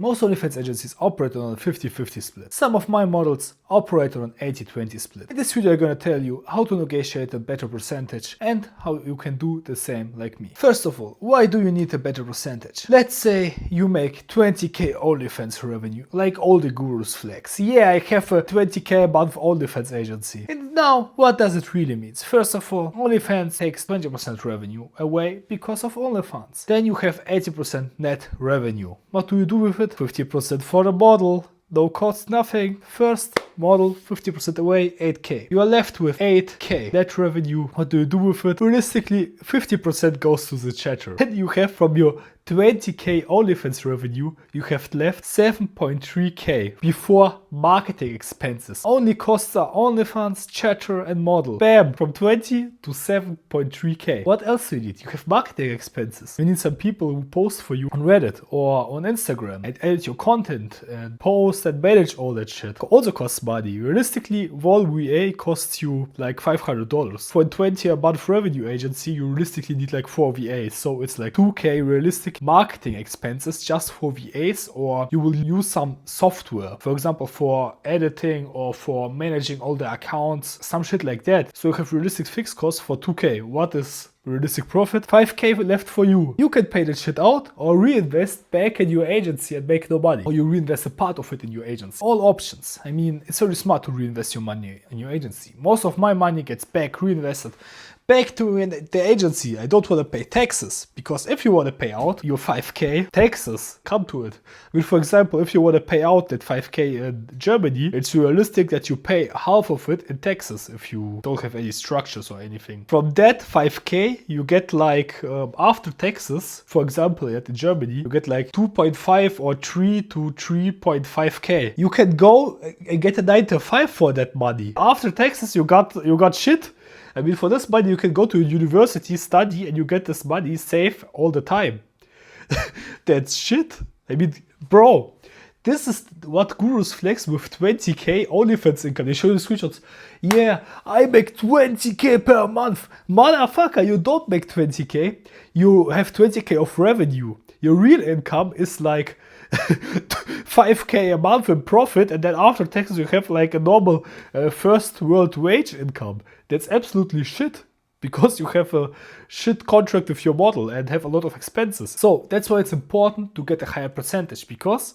Most OnlyFans agencies operate on a 50-50 split. Some of my models operate on an 80-20 split. In this video I'm gonna tell you how to negotiate a better percentage and how you can do the same like me. First of all, why do you need a better percentage? Let's say you make 20k OnlyFans revenue, like all the gurus flex. Yeah, I have a 20k a month OnlyFans agency. And now, what does it really mean? First of all, OnlyFans takes 20% revenue away because of OnlyFans. Then you have 80% net revenue. What do you do with it? 50% for the model, no cost, nothing. First model, 50% away, 8k. You are left with 8k net revenue. What do you do with it? Realistically, 50% goes to the chatter. Then you have from your 20k OnlyFans revenue, you have left 7.3k before marketing expenses. Only costs are OnlyFans, chatter and model. Bam! From 20 to 7.3k. What else do you need? You have marketing expenses. You need some people who post for you on Reddit or on Instagram and edit your content and post and manage all that shit. It also costs money. Realistically, Vol VA costs you like $500. For a 20 a month revenue agency, you realistically need like 4 VAs. So it's like 2k realistic marketing expenses just for VAs, or you will use some software, for example, for editing or for managing all the accounts, some shit like that. So you have realistic fixed costs for 2k. What is realistic profit? 5k left for you. You can pay that shit out or reinvest back in your agency and make no money. Or you reinvest a part of it in your agency. All options. I mean, it's very smart to reinvest your money in your agency. Most of my money gets back reinvested back to the agency. I don't want to pay taxes, because if you want to pay out your 5k, taxes come to it. I mean, for example, if you want to pay out that 5k in Germany, it's realistic that you pay half of it in taxes if you don't have any structures or anything. From that 5k, you get like, after taxes, for example, in Germany, you get like 2.5 or 3 to 3.5k. You can go and get a 9 to 5 for that money. After taxes, you got shit. I mean, for this money, you can go to a university, study, and you get this money safe all the time. That's shit. I mean, bro, this is what gurus flex with 20k OnlyFans income. They show you screenshots. Yeah, I make 20k per month. Motherfucker, you don't make 20k. You have 20k of revenue. Your real income is like 5k a month in profit, and then after taxes you have like a normal first world wage income. That's absolutely shit, because you have a shit contract with your model and have a lot of expenses. So that's why it's important to get a higher percentage, because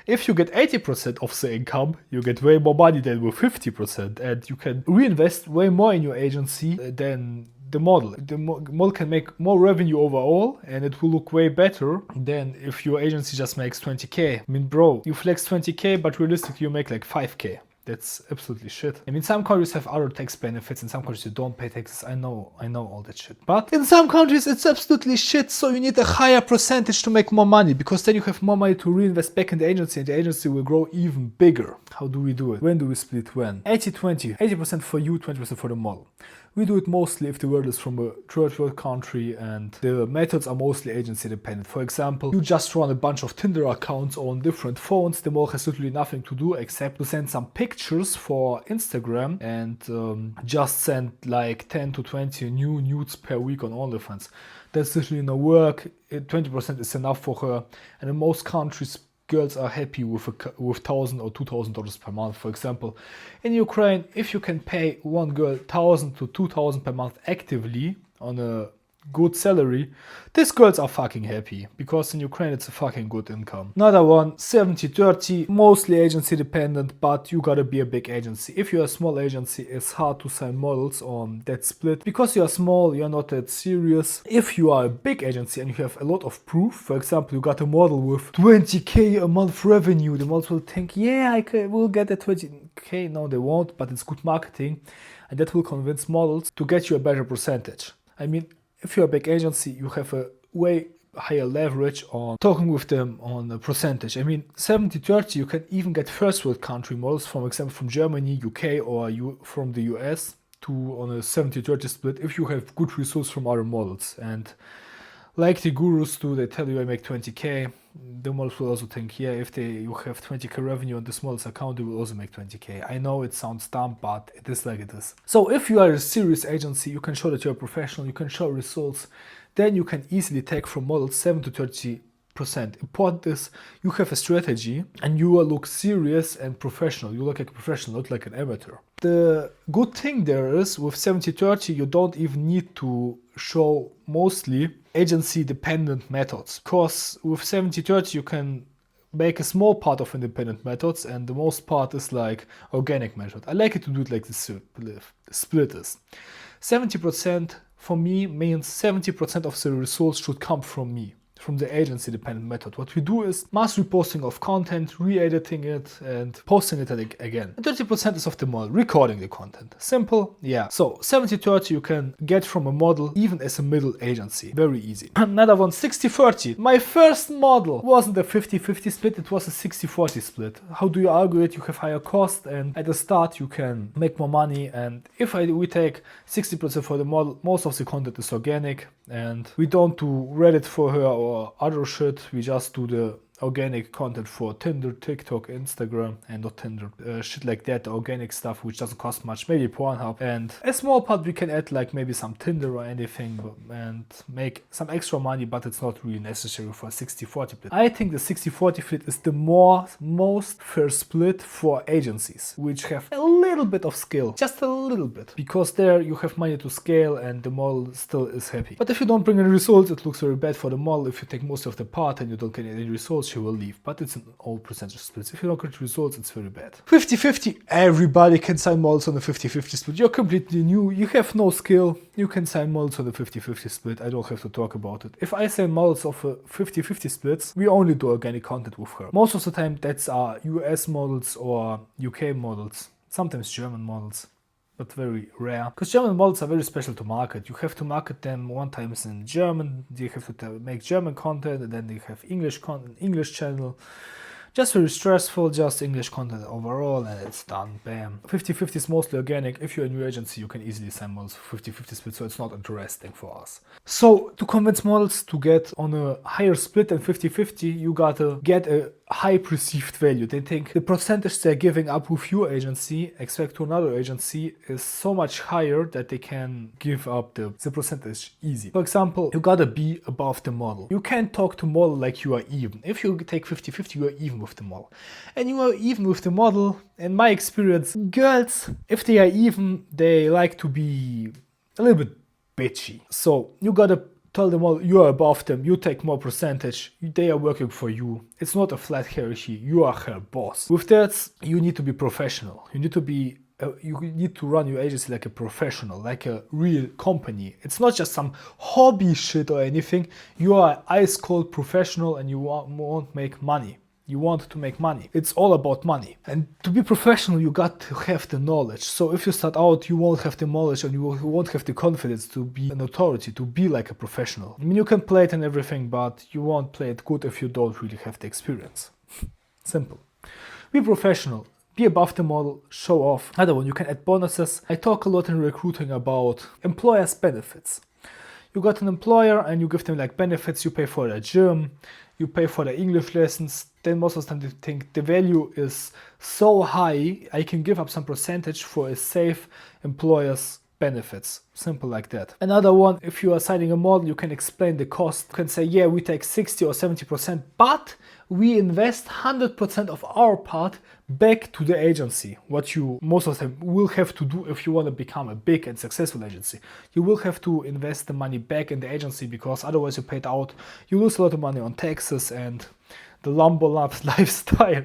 if you get 80% of the income, you get way more money than with 50%, and you can reinvest way more in your agency than the model. The model can make more revenue overall, and it will look way better than if your agency just makes 20k. I mean, bro, you flex 20k, but realistically you make like 5k. That's absolutely shit. I mean, some countries have other tax benefits, in some countries you don't pay taxes. I know all that shit. But in some countries it's absolutely shit, so you need a higher percentage to make more money, because then you have more money to reinvest back in the agency, and the agency will grow even bigger. How do we do it? When do we split when? 80-20. 80% for you, 20% for the model. We do it mostly if the world is from a third world country and the methods are mostly agency dependent. For example, you just run a bunch of Tinder accounts on different phones. The model has literally nothing to do except to send some pictures for Instagram and just send like 10 to 20 new nudes per week on OnlyFans. That's literally no work. 20% is enough for her, and in most countries girls are happy with $1,000 or $2,000 per month. For example, in Ukraine, if you can pay one girl $1,000 to $2,000 per month actively on a good salary, these girls are fucking happy, because in Ukraine it's a fucking good income. Another one, 70-30, mostly agency dependent, but you gotta be a big agency. If you're a small agency, it's hard to sign models on that split, because you're small, you're not that serious. If you are a big agency and you have a lot of proof, for example, you got a model with 20k a month revenue, the models will think, yeah, I will get that 20k. No, they won't, but it's good marketing, and that will convince models to get you a better percentage. I mean, if you're a big agency, you have a way higher leverage on talking with them on a percentage. I mean, 70-30, you can even get first world country models, for example, from Germany, UK, or from the US, to on a 70-30 split if you have good results from other models. And like the gurus do, they tell you I make 20k. The models will also think, yeah, if you have 20k revenue on the smallest account, you will also make 20k. I know it sounds dumb, but it is like it is. So if you are a serious agency, you can show that you're a professional, you can show results, then you can easily take from models 7 to 30% Important is you have a strategy and you look serious and professional. You look like a professional, not like an amateur. The good thing there is with 70-30, you don't even need to show mostly agency dependent methods, because with 70-30 you can make a small part of independent methods and the most part is like organic method. I like it to do it like this split is. 70% for me means 70% of the results should come from me, from the agency dependent method. What we do is mass reposting of content, re-editing it and posting it again. And 30% is of the model, recording the content. Simple, yeah. So 70-30 you can get from a model even as a middle agency. Very easy. Another one, 60-40. My first model wasn't a 50-50 split, it was a 60-40 split. How do you argue it? You have higher cost and at the start you can make more money, and if we take 60% for the model, most of the content is organic and we don't do Reddit for her or other shit. We just do the organic content for Tinder, TikTok, Instagram, and not Tinder, shit like that, the organic stuff which doesn't cost much, maybe Pornhub, and a small part we can add like maybe some Tinder or anything and make some extra money, but it's not really necessary for a 60-40 split. I think the 60-40 split is the most fair split for agencies which have a little bit of skill, just a little bit, because there you have money to scale and the model still is happy. But if you don't bring any results, it looks very bad for the model. If you take most of the part and you don't get any results, she will leave, but it's an old percentage splits. If you don't get results, it's very bad. 50-50, everybody can sign models on the 50-50 split. You're completely new, you have no skill, you can sign models on the 50-50 split. I don't have to talk about it. If I sign models of a 50-50 splits, we only do organic content with her. Most of the time that's our US models or UK models, sometimes German models, but very rare. Because German models are very special to market. You have to market them one time in German, you have to make German content, and then they have English content, English channel. Just very stressful, just English content overall, and it's done, bam. 50-50 is mostly organic. If you're a new agency, you can easily sign models for 50-50 split, so it's not interesting for us. So to convince models to get on a higher split than 50-50, you gotta get a high perceived value. They think the percentage they're giving up with your agency, expect to another agency, is so much higher that they can give up the percentage easy. For example, you gotta be above the model. You can't talk to model like you are even. If you take 50-50, you are even with the model. And you are even with the model, in my experience, girls, if they are even, they like to be a little bit bitchy. So you gotta tell them all you are above them, you take more percentage, they are working for you. It's not a flat hierarchy, you are her boss. With that, you need to be professional. You need to run your agency like a professional, like a real company. It's not just some hobby shit or anything. You are ice cold professional and you won't make money. You want to make money. It's all about money. And to be professional, you got to have the knowledge. So if you start out, you won't have the knowledge and you won't have the confidence to be an authority, to be like a professional. I mean, you can play it and everything, but you won't play it good if you don't really have the experience. Simple. Be professional. Be above the model, show off. Another one, you can add bonuses. I talk a lot in recruiting about employers' benefits. You got an employer and you give them like benefits, you pay for their gym, you pay for their English lessons, then most of the time they think the value is so high, I can give up some percentage for a safe employer's benefits. Simple like that. Another one, if you are signing a model, you can explain the cost. You can say, yeah, we take 60 or 70%, but we invest 100% of our part back to the agency. What you most of the time will have to do if you want to become a big and successful agency. You will have to invest the money back in the agency because otherwise you paid out, you lose a lot of money on taxes and the Lambo Labs lifestyle.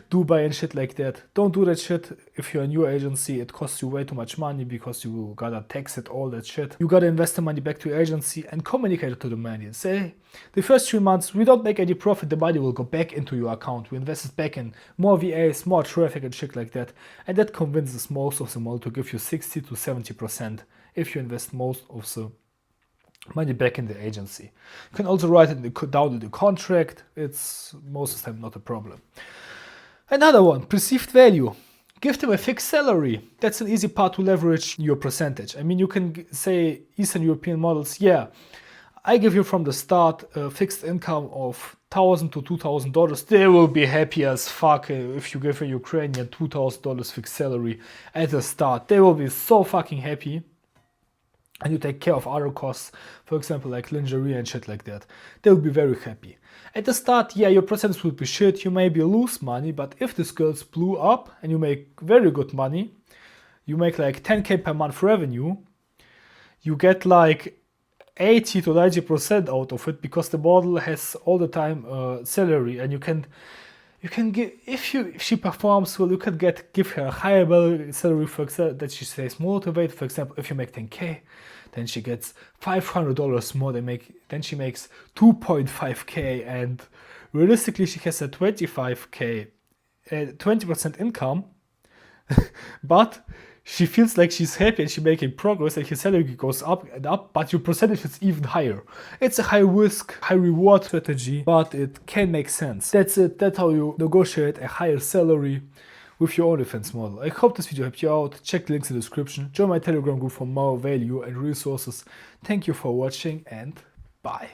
Dubai and shit like that. Don't do that shit. If you're a new agency, it costs you way too much money because you gotta tax it, all that shit. You gotta invest the money back to your agency and communicate it to the money. Say, the first 3 months, we don't make any profit, the money will go back into your account. We invest it back in more VAs, more traffic and shit like that. And that convinces most of them all to give you 60 to 70% if you invest most of the money back in the agency. You can also write it down in the contract. It's most of the time not a problem. Another one, perceived value. Give them a fixed salary. That's an easy part to leverage your percentage. I mean, you can say Eastern European models, yeah, I give you from the start a fixed income of $1,000 to $2,000. They will be happy as fuck if you give a Ukrainian $2,000 fixed salary at the start. They will be so fucking happy. and you take care of other costs, for example, like lingerie and shit like that, they will be very happy. At the start, yeah, your percentage would be shit, you maybe lose money, but if this girls blew up and you make very good money, you make like 10k per month revenue, you get like 80 to 90% out of it, because the model has all the time salary, and you can give, if she performs well, you can give her a higher salary, for example, that she stays motivated. For example, if you make 10k, then she gets $500 more. Then she makes 2.5k, and realistically she has a 25k, 20% income, but she feels like she's happy and she's making progress, and her salary goes up and up, but your percentage is even higher. It's a high risk, high reward strategy, but it can make sense. That's it. That's how you negotiate a higher salary with your OnlyFans model. I hope this video helped you out. Check the links in the description. Join my Telegram group for more value and resources. Thank you for watching, and bye.